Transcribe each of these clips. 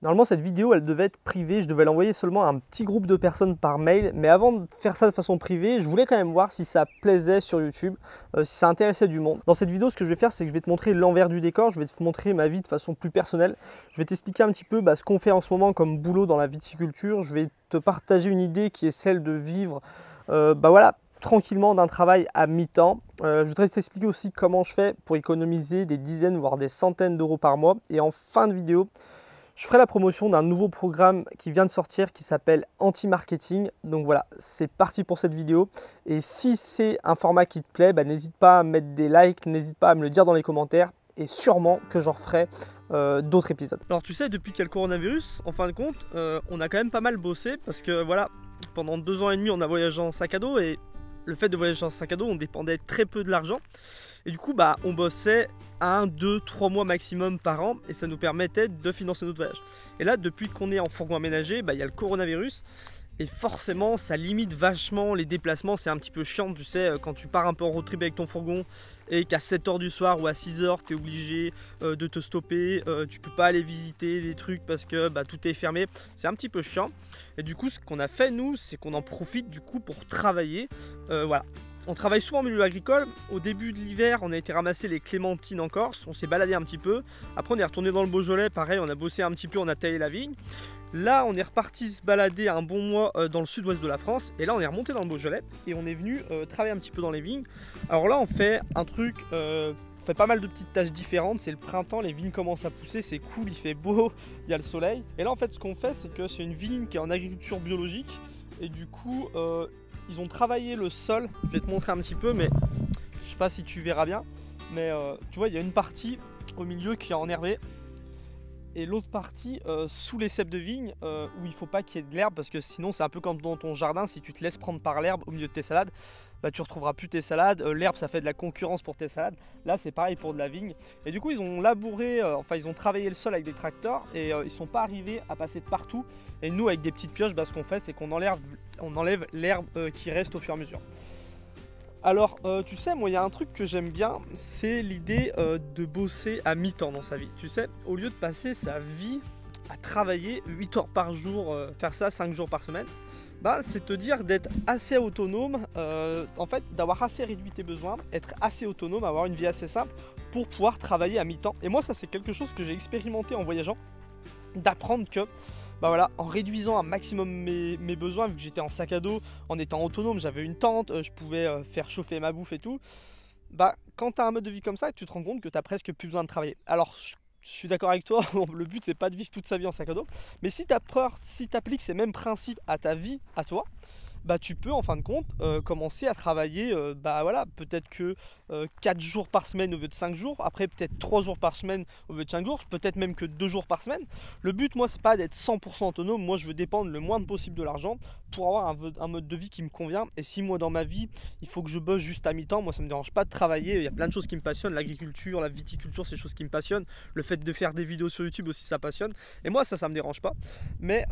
Normalement, cette vidéo, elle devait être privée. Je devais l'envoyer seulement à un petit groupe de personnes par mail. Mais avant de faire ça de façon privée, je voulais quand même voir si ça plaisait sur YouTube, si ça intéressait du monde. Dans cette vidéo, ce que je vais faire, c'est que je vais te montrer l'envers du décor. Je vais te montrer ma vie de façon plus personnelle. Je vais t'expliquer un petit peu ce qu'on fait en ce moment comme boulot dans la viticulture. Je vais te partager une idée qui est celle de vivre, voilà, tranquillement d'un travail à mi-temps. Je voudrais t'expliquer aussi comment je fais pour économiser des dizaines, voire des centaines d'euros par mois. Et en fin de vidéo, je ferai la promotion d'un nouveau programme qui vient de sortir qui s'appelle Anti-Marketing. Donc voilà, c'est parti pour cette vidéo. Et si c'est un format qui te plaît, n'hésite pas à mettre des likes, n'hésite pas à me le dire dans les commentaires. Et sûrement que j'en referai d'autres épisodes. Alors tu sais, depuis qu'il y a le coronavirus, en fin de compte, on a quand même pas mal bossé. Parce que voilà, pendant 2 ans et demi, on a voyagé en sac à dos. Et le fait de voyager en sac à dos, on dépendait très peu de l'argent. Et du coup, on bossait 1, 2, 3 mois maximum par an et ça nous permettait de financer notre voyage. Et là, depuis qu'on est en fourgon aménagé, il y a le coronavirus et forcément, ça limite vachement les déplacements. C'est un petit peu chiant, tu sais, quand tu pars un peu en road trip avec ton fourgon et qu'à 7 h du soir ou à 6 h, tu es obligé de te stopper. Tu peux pas aller visiter des trucs parce que tout est fermé. C'est un petit peu chiant. Et du coup, ce qu'on a fait, nous, c'est qu'on en profite du coup pour travailler. Voilà. On travaille souvent en milieu agricole. Au début de l'hiver, on a été ramasser les clémentines en Corse. On s'est baladé un petit peu. Après, on est retourné dans le Beaujolais. Pareil, on a bossé un petit peu, on a taillé la vigne. Là, on est reparti se balader un bon mois dans le sud-ouest de la France. Et là, on est remonté dans le Beaujolais. Et on est venu travailler un petit peu dans les vignes. Alors là, on fait un truc... on fait pas mal de petites tâches différentes. C'est le printemps, les vignes commencent à pousser. C'est cool, il fait beau, il y a le soleil. Et là, en fait, ce qu'on fait, c'est que c'est une vigne qui est en agriculture biologique. Et du coup... ils ont travaillé le sol, je vais te montrer un petit peu, mais je sais pas si tu verras bien. Mais tu vois, il y a une partie au milieu qui est enherbée et l'autre partie sous les ceps de vigne où il faut pas qu'il y ait de l'herbe parce que sinon c'est un peu comme dans ton jardin, si tu te laisses prendre par l'herbe au milieu de tes salades, tu retrouveras plus tes salades. L'herbe, ça fait de la concurrence pour tes salades. Là, c'est pareil pour de la vigne. Et du coup, ils ont labouré, ils ont travaillé le sol avec des tracteurs et ils sont pas arrivés à passer de partout. Et nous, avec des petites pioches, ce qu'on fait, c'est qu'on enlève l'herbe qui reste au fur et à mesure. Alors, tu sais, moi, il y a un truc que j'aime bien, c'est l'idée de bosser à mi-temps dans sa vie. Tu sais, au lieu de passer sa vie à travailler 8 heures par jour, faire ça 5 jours par semaine, c'est te dire d'être assez autonome, en fait, d'avoir assez réduit tes besoins, être assez autonome, avoir une vie assez simple pour pouvoir travailler à mi-temps. Et moi, ça, c'est quelque chose que j'ai expérimenté en voyageant, d'apprendre que voilà, en réduisant un maximum mes besoins, vu que j'étais en sac à dos, en étant autonome, j'avais une tente, je pouvais faire chauffer ma bouffe et tout. Quand tu as un mode de vie comme ça, tu te rends compte que tu n'as presque plus besoin de travailler. Alors, je suis d'accord avec toi, le but c'est pas de vivre toute sa vie en sac à dos, mais si tu appliques ces mêmes principes à ta vie, à toi, tu peux en fin de compte commencer à travailler, voilà, peut-être que 4 jours par semaine au lieu de 5 jours, après peut-être 3 jours par semaine au lieu de 5 jours, peut-être même que 2 jours par semaine. Le but, moi, c'est pas d'être 100% autonome, moi je veux dépendre le moins possible de l'argent pour avoir un mode de vie qui me convient. Et si moi dans ma vie, il faut que je bosse juste à mi-temps, moi ça me dérange pas de travailler, il y a plein de choses qui me passionnent, l'agriculture, la viticulture, c'est des choses qui me passionnent, le fait de faire des vidéos sur YouTube aussi ça passionne, et moi ça me dérange pas. Mais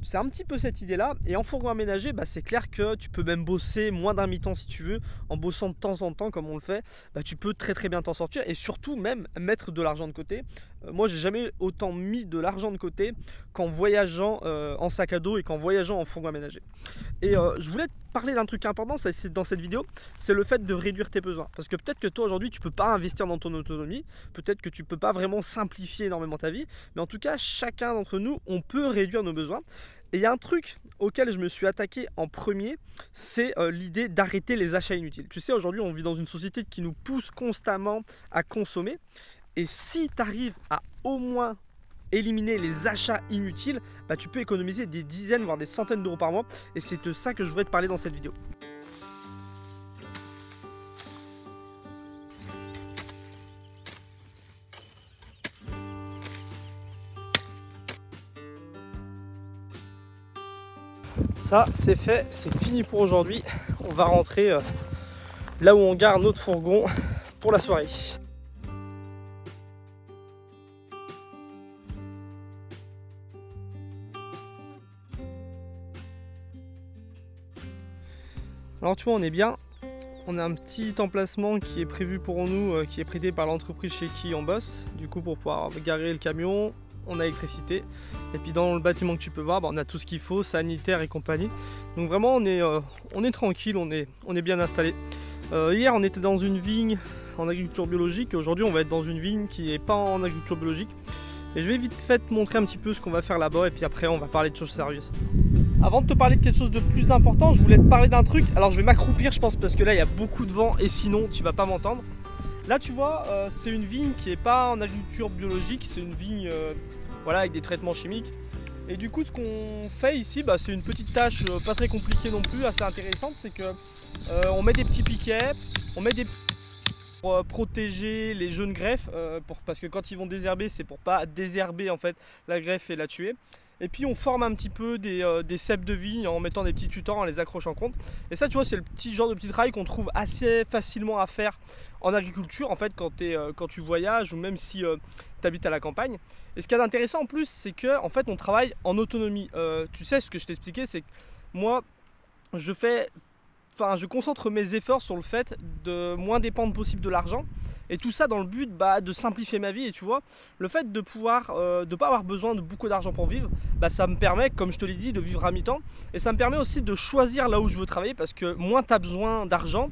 c'est un petit peu cette idée là, et en fourgon aménagé, c'est clair que tu peux même bosser moins d'un mi-temps si tu veux, en bossant de temps en temps comme on le fait, tu peux très très bien t'en sortir et surtout même mettre de l'argent de côté. Moi j'ai jamais autant mis de l'argent de côté qu'en voyageant en sac à dos et qu'en voyageant en fourgon aménagé. Et je voulais te parler d'un truc important dans cette vidéo, c'est le fait de réduire tes besoins. Parce que peut-être que toi aujourd'hui tu peux pas investir dans ton autonomie, peut-être que tu peux pas vraiment simplifier énormément ta vie, mais en tout cas chacun d'entre nous on peut réduire nos besoins. Et il y a un truc auquel je me suis attaqué en premier, c'est l'idée d'arrêter les achats inutiles. Tu sais, aujourd'hui, on vit dans une société qui nous pousse constamment à consommer. Et si tu arrives à au moins éliminer les achats inutiles, tu peux économiser des dizaines, voire des centaines d'euros par mois. Et c'est de ça que je voudrais te parler dans cette vidéo. Ça, c'est fait, c'est fini pour aujourd'hui. On va rentrer là où on garde notre fourgon pour la soirée. Alors tu vois, on est bien. On a un petit emplacement qui est prévu pour nous, qui est prêté par l'entreprise chez qui on bosse. Du coup, pour pouvoir garer le camion, on a l'électricité. Et puis dans le bâtiment que tu peux voir, on a tout ce qu'il faut, sanitaire et compagnie. Donc vraiment on est tranquille, on est bien installé. Hier on était dans une vigne en agriculture biologique, aujourd'hui on va être dans une vigne qui n'est pas en agriculture biologique. Et je vais vite fait te montrer un petit peu ce qu'on va faire là-bas et puis après on va parler de choses sérieuses. Avant de te parler de quelque chose de plus important, je voulais te parler d'un truc. Alors je vais m'accroupir je pense parce que là il y a beaucoup de vent et sinon tu vas pas m'entendre. Là tu vois, c'est une vigne qui n'est pas en agriculture biologique, c'est une vigne voilà, avec des traitements chimiques. Et du coup ce qu'on fait ici, c'est une petite tâche pas très compliquée non plus, assez intéressante, c'est que on met des petits piquets, on met des pour protéger les jeunes greffes, parce que quand ils vont désherber, c'est pour pas désherber en fait la greffe et la tuer. Et puis on forme un petit peu des ceps de vigne en mettant des petits tutors, en les accrochant contre. Et ça tu vois c'est le petit genre de petit travail qu'on trouve assez facilement à faire en agriculture en fait quand tu voyages ou même si tu habites à la campagne. Et ce qu'il y a d'intéressant en plus c'est que en fait on travaille en autonomie. Tu sais ce que je t'expliquais c'est que moi je concentre mes efforts sur le fait de moins dépendre possible de l'argent et tout ça dans le but de simplifier ma vie. Et tu vois, le fait de pouvoir de pas avoir besoin de beaucoup d'argent pour vivre, ça me permet, comme je te l'ai dit, de vivre à mi-temps et ça me permet aussi de choisir là où je veux travailler parce que moins tu as besoin d'argent,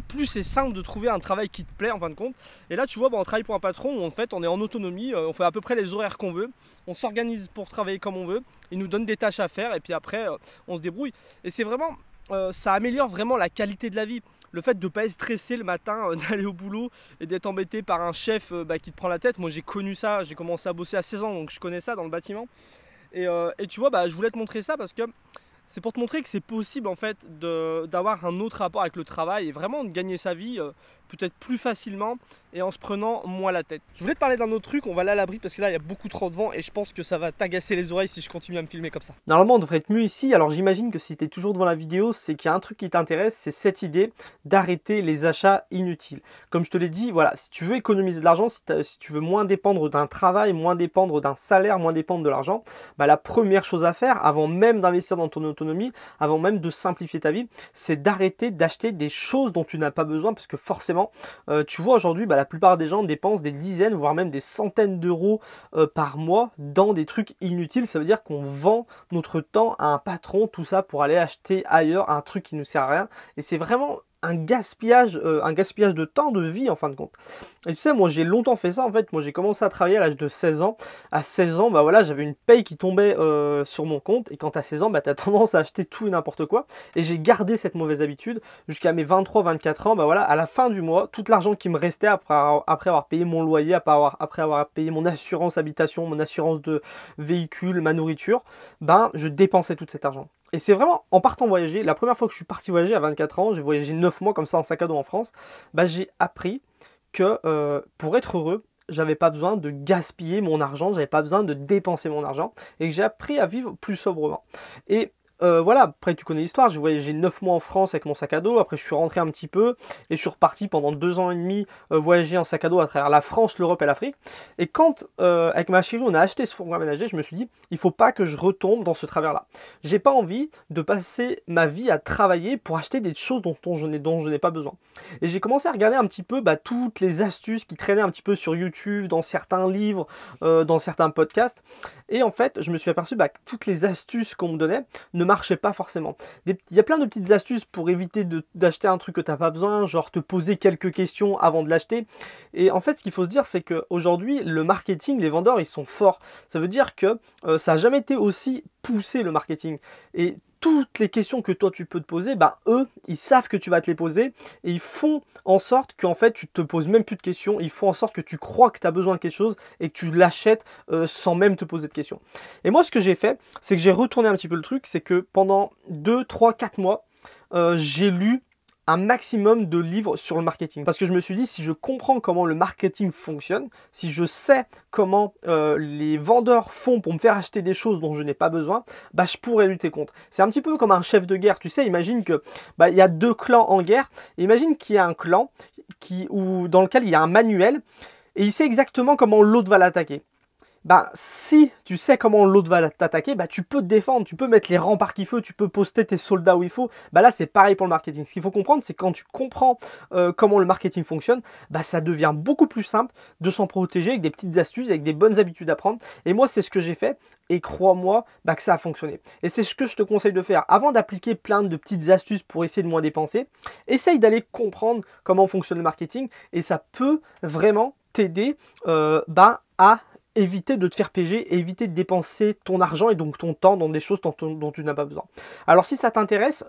plus c'est simple de trouver un travail qui te plaît en fin de compte. Et là tu vois, on travaille pour un patron où en fait on est en autonomie, on fait à peu près les horaires qu'on veut, on s'organise pour travailler comme on veut, il nous donne des tâches à faire et puis après on se débrouille. Et c'est vraiment ça améliore vraiment la qualité de la vie. Le fait de ne pas être stressé le matin, d'aller au boulot et d'être embêté par un chef qui te prend la tête. Moi j'ai connu ça, j'ai commencé à bosser à 16 ans donc je connais ça dans le bâtiment. Et tu vois, je voulais te montrer ça parce que c'est pour te montrer que c'est possible en fait d'avoir un autre rapport avec le travail et vraiment de gagner sa vie peut-être plus facilement et en se prenant moins la tête. Je voulais te parler d'un autre truc, on va aller à l'abri parce que là il y a beaucoup trop de vent et je pense que ça va t'agacer les oreilles si je continue à me filmer comme ça. Normalement on devrait être mieux ici, alors j'imagine que si tu es toujours devant la vidéo, c'est qu'il y a un truc qui t'intéresse, c'est cette idée d'arrêter les achats inutiles. Comme je te l'ai dit, voilà, si tu veux économiser de l'argent, si tu veux moins dépendre d'un travail, moins dépendre d'un salaire, moins dépendre de l'argent, la première chose à faire avant même d'investir dans ton autonomie, avant même de simplifier ta vie, c'est d'arrêter d'acheter des choses dont tu n'as pas besoin parce que forcément, tu vois aujourd'hui, la plupart des gens dépensent des dizaines, voire même des centaines d'euros par mois dans des trucs inutiles. Ça veut dire qu'on vend notre temps à un patron, tout ça pour aller acheter ailleurs un truc qui ne sert à rien. Et c'est vraiment un gaspillage de temps, de vie en fin de compte. Et tu sais, moi j'ai longtemps fait ça en fait. Moi j'ai commencé à travailler à l'âge de 16 ans. À 16 ans, voilà, j'avais une paye qui tombait sur mon compte. Et quand tu as 16 ans, tu as tendance à acheter tout et n'importe quoi. Et j'ai gardé cette mauvaise habitude jusqu'à mes 23-24 ans. Voilà, à la fin du mois, tout l'argent qui me restait après avoir payé mon loyer, après avoir payé mon assurance habitation, mon assurance de véhicule, ma nourriture, je dépensais tout cet argent. Et c'est vraiment en partant voyager, la première fois que je suis parti voyager à 24 ans, j'ai voyagé 9 mois comme ça en sac à dos en France, j'ai appris que pour être heureux, j'avais pas besoin de gaspiller mon argent, j'avais pas besoin de dépenser mon argent et que j'ai appris à vivre plus sobrement. Et voilà, après tu connais l'histoire, j'ai voyagé 9 mois en France avec mon sac à dos, après je suis rentré un petit peu et je suis reparti pendant 2 ans et demi voyager en sac à dos à travers la France, l'Europe et l'Afrique. Et quand avec ma chérie on a acheté ce fourgon aménagé, je me suis dit il faut pas que je retombe dans ce travers-là. J'ai pas envie de passer ma vie à travailler pour acheter des choses dont je n'ai pas besoin. Et j'ai commencé à regarder un petit peu toutes les astuces qui traînaient un petit peu sur YouTube, dans certains livres, dans certains podcasts. Et en fait, je me suis aperçu que toutes les astuces qu'on me donnait ne marchait pas forcément. Il y a plein de petites astuces pour éviter d'acheter un truc que tu n'as pas besoin, genre te poser quelques questions avant de l'acheter. Et en fait, ce qu'il faut se dire, c'est qu'aujourd'hui, le marketing, les vendeurs, ils sont forts. Ça veut dire que ça n'a jamais été aussi poussé, le marketing. Et toutes les questions que toi tu peux te poser, eux, ils savent que tu vas te les poser et ils font en sorte qu'en fait tu te poses même plus de questions, ils font en sorte que tu crois que tu as besoin de quelque chose et que tu l'achètes sans même te poser de questions. Et moi ce que j'ai fait, c'est que j'ai retourné un petit peu le truc, c'est que pendant 2, 3, 4 mois, j'ai lu un maximum de livres sur le marketing. Parce que je me suis dit, si je comprends comment le marketing fonctionne, si je sais comment les vendeurs font pour me faire acheter des choses dont je n'ai pas besoin, je pourrais lutter contre. C'est un petit peu comme un chef de guerre. Tu sais, imagine que il y a 2 clans en guerre. Imagine qu'il y a un clan dans lequel il y a un manuel et il sait exactement comment l'autre va l'attaquer. bah, si tu sais comment l'autre va t'attaquer, bah, tu peux te défendre, tu peux mettre les remparts qu'il faut, tu peux poster tes soldats où il faut. Bah, là, c'est pareil pour le marketing. Ce qu'il faut comprendre, c'est quand tu comprends comment le marketing fonctionne, bah, ça devient beaucoup plus simple de s'en protéger avec des petites astuces, avec des bonnes habitudes à prendre. Et moi, c'est ce que j'ai fait et crois-moi bah, que ça a fonctionné. Et c'est ce que je te conseille de faire. Avant d'appliquer plein de petites astuces pour essayer de moins dépenser, essaye d'aller comprendre comment fonctionne le marketing et ça peut vraiment t'aider à éviter de te faire piéger, éviter de dépenser ton argent et donc ton temps dans des choses dont tu n'as pas besoin. Alors si ça t'intéresse,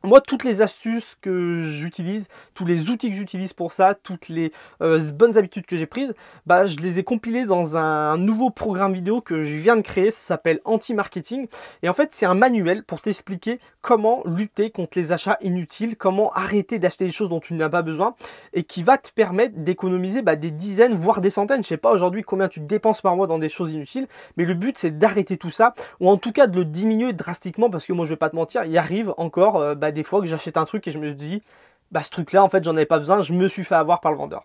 moi, toutes les astuces que j'utilise, tous les outils que j'utilise pour ça, toutes les bonnes habitudes que j'ai prises, bah, je les ai compilées dans un nouveau programme vidéo que je viens de créer, ça s'appelle Anti-Marketing. Et en fait, c'est un manuel pour t'expliquer comment lutter contre les achats inutiles, comment arrêter d'acheter des choses dont tu n'as pas besoin et qui va te permettre d'économiser des dizaines, voire des centaines. Je sais pas aujourd'hui combien tu dépenses par mois dans des choses inutiles, mais le but, c'est d'arrêter tout ça ou en tout cas de le diminuer drastiquement parce que moi, je vais pas te mentir, il arrive encore des fois que j'achète un truc et je me dis ce truc là en fait j'en avais pas besoin, je me suis fait avoir par le vendeur.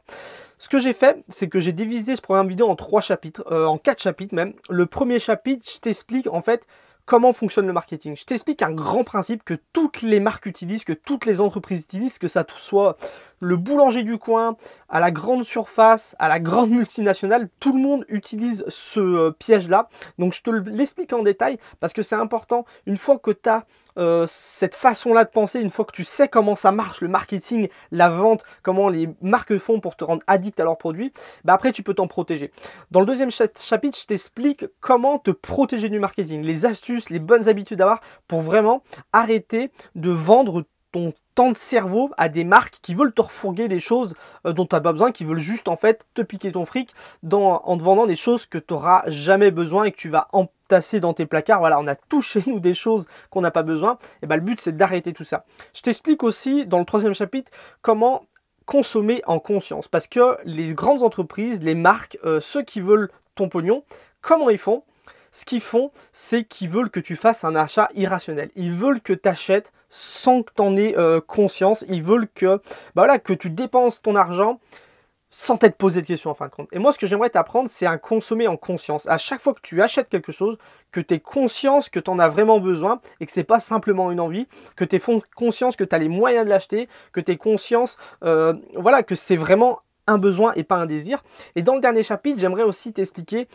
Ce que j'ai fait, c'est que j'ai divisé ce programme vidéo en 3 chapitres, en 4 chapitres même. Le premier chapitre, je t'explique en fait comment fonctionne le marketing. Je t'explique un grand principe que toutes les marques utilisent, que toutes les entreprises utilisent, que ça soit le boulanger du coin, à la grande surface, à la grande multinationale, tout le monde utilise ce piège-là. Donc je te l'explique en détail parce que c'est important. Une fois que tu as cette façon-là de penser, une fois que tu sais comment ça marche, le marketing, la vente, comment les marques font pour te rendre addict à leurs produits, après tu peux t'en protéger. Dans le deuxième chapitre, je t'explique comment te protéger du marketing, les astuces, les bonnes habitudes à avoir pour vraiment arrêter de vendre ton temps de cerveau à des marques qui veulent te refourguer des choses dont tu n'as pas besoin, qui veulent juste en fait te piquer ton fric en te vendant des choses que tu n'auras jamais besoin et que tu vas entasser dans tes placards. Voilà, on a tous chez nous des choses qu'on n'a pas besoin. Et le but c'est d'arrêter tout ça. Je t'explique aussi dans le troisième chapitre comment consommer en conscience. Parce que les grandes entreprises, les marques, ceux qui veulent ton pognon, comment ils font ? Ce qu'ils font, c'est qu'ils veulent que tu fasses un achat irrationnel. Ils veulent que tu achètes sans que tu en aies conscience. Ils veulent que, que tu dépenses ton argent sans t'être posé de questions en fin de compte. Et moi, ce que j'aimerais t'apprendre, c'est à consommer en conscience. À chaque fois que tu achètes quelque chose, que tu aies conscience que tu en as vraiment besoin et que ce n'est pas simplement une envie, que tu aies conscience que tu as les moyens de l'acheter, que tu aies conscience que c'est vraiment un besoin et pas un désir. Et dans le dernier chapitre, j'aimerais aussi t'expliquer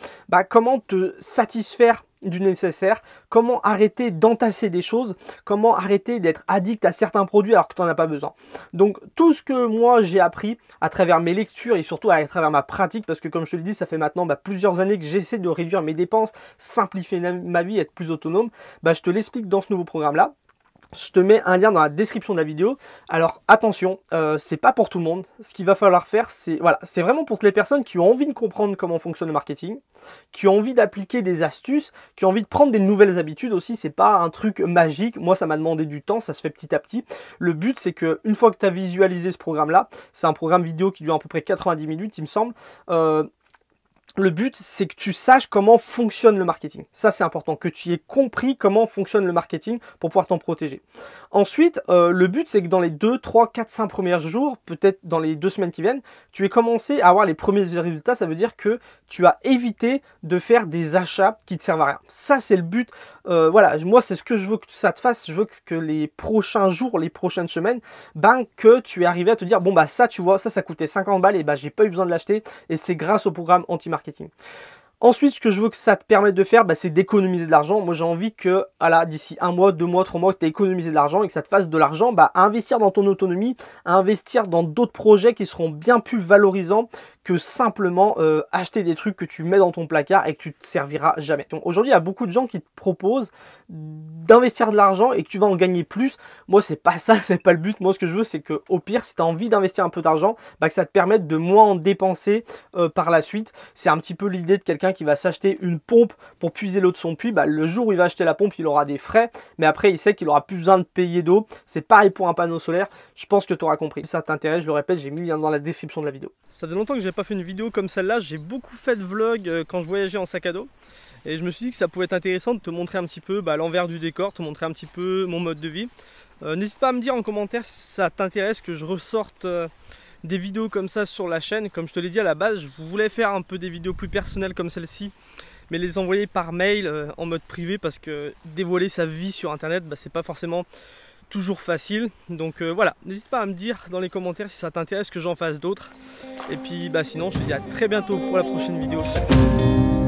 comment te satisfaire du nécessaire, comment arrêter d'entasser des choses, comment arrêter d'être addict à certains produits alors que tu n'en as pas besoin. Donc tout ce que moi j'ai appris à travers mes lectures et surtout à travers ma pratique, parce que comme je te le dis, ça fait maintenant plusieurs années que j'essaie de réduire mes dépenses, simplifier ma vie, être plus autonome, je te l'explique dans ce nouveau programme-là. Je te mets un lien dans la description de la vidéo. Alors attention, c'est pas pour tout le monde. Ce qu'il va falloir faire, c'est vraiment pour les personnes qui ont envie de comprendre comment fonctionne le marketing, qui ont envie d'appliquer des astuces, qui ont envie de prendre des nouvelles habitudes aussi. C'est pas un truc magique. Moi, ça m'a demandé du temps, ça se fait petit à petit. Le but, c'est que une fois que tu as visualisé ce programme-là, c'est un programme vidéo qui dure à peu près 90 minutes, il me semble. Le but, c'est que tu saches comment fonctionne le marketing. Ça, c'est important, que tu aies compris comment fonctionne le marketing pour pouvoir t'en protéger. Ensuite, le but, c'est que dans les 2, 3, 4, 5 premiers jours, peut-être dans les 2 semaines qui viennent, tu aies commencé à avoir les premiers résultats. Ça veut dire que tu as évité de faire des achats qui ne te servent à rien. Ça, c'est le but. Moi, c'est ce que je veux que ça te fasse. Je veux que les prochains jours, les prochaines semaines, que tu es arrivé à te dire, ça, tu vois, ça coûtait 50 balles et j'ai pas eu besoin de l'acheter. Et c'est grâce au programme anti-marketing. Ensuite, ce que je veux que ça te permette de faire, c'est d'économiser de l'argent. Moi, j'ai envie que d'ici 1 mois, 2 mois, 3 mois, que tu aies économisé de l'argent et que ça te fasse de l'argent à investir dans ton autonomie, à investir dans d'autres projets qui seront bien plus valorisants que simplement acheter des trucs que tu mets dans ton placard et que tu ne te serviras jamais. Donc aujourd'hui, il y a beaucoup de gens qui te proposent d'investir de l'argent et que tu vas en gagner plus. Moi, c'est pas ça, c'est pas le but. Moi, ce que je veux, c'est que au pire, si tu as envie d'investir un peu d'argent, que ça te permette de moins en dépenser par la suite. C'est un petit peu l'idée de quelqu'un qui va s'acheter une pompe pour puiser l'eau de son puits. Le jour où il va acheter la pompe, il aura des frais, mais après, il sait qu'il aura plus besoin de payer d'eau. C'est pareil pour un panneau solaire. Je pense que tu auras compris. Si ça t'intéresse, je le répète, j'ai mis le lien dans la description de la vidéo. Ça fait longtemps que j'ai pas fait une vidéo comme celle-là. J'ai beaucoup fait de vlogs quand je voyageais en sac à dos. Et je me suis dit que ça pouvait être intéressant de te montrer un petit peu l'envers du décor, te montrer un petit peu mon mode de vie. N'hésite pas à me dire en commentaire si ça t'intéresse que je ressorte des vidéos comme ça sur la chaîne. Comme je te l'ai dit à la base, je voulais faire un peu des vidéos plus personnelles comme celle-ci, mais les envoyer par mail en mode privé, parce que dévoiler sa vie sur internet, bah, c'est pas forcément toujours facile. Donc voilà, n'hésite pas à me dire dans les commentaires si ça t'intéresse que j'en fasse d'autres. Et puis bah sinon je te dis à très bientôt pour la prochaine vidéo. Salut.